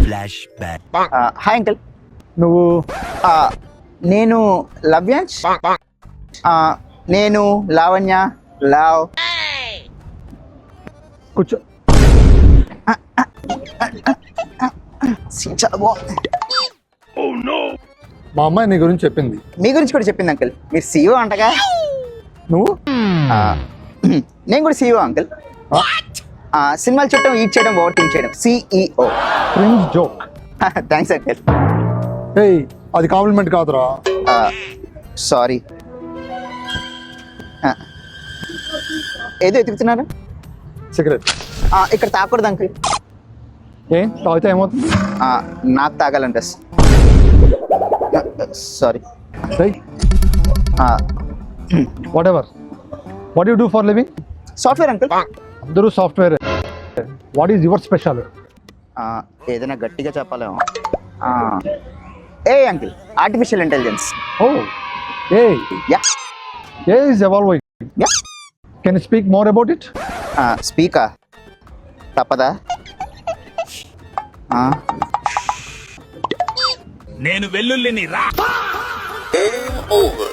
Flashback. Hi uncle. నువ్వు నేను లవ్యాంశ్. నేను లావణ్య. లావ్. కూర్చో. చాలా బాగుంది. మా అమ్మాయి నీ గురించి చెప్పింది. మీ గురించి కూడా చెప్పింది అంకుల్. మీరు సీఓ అంటగా. నువ్వు నేను కూడా సీఓ అంకుల్. సినిమాలు చూడటం, ఈట్ చేయడం, ఓవర్ థింక్ చేయడం. CEO. Friends joke. Thanks uncle. ఏయ్, అది కాంప్లిమెంట్ కాదురా. సారీ. ఏదో ఎతుకుతున్నారు. సిగరెట్. ఇక్కడ తాకూడదు అంకుల్. ఏం తాగితే ఏమవుతుంది? నాకు తాగాలంటే. Sorry. Whatever. What you do for living? Software uncle. అందరూ software. What is your special? ఏదైనా గట్టిగా చెప్పాలేమో. ఏ uncle, artificial intelligence. Oh AI yeah AI is evolving. Yeah. Can you speak more about it? స్పీకా తప్పదా? నేను వెల్లుల్లిని రా. Game over.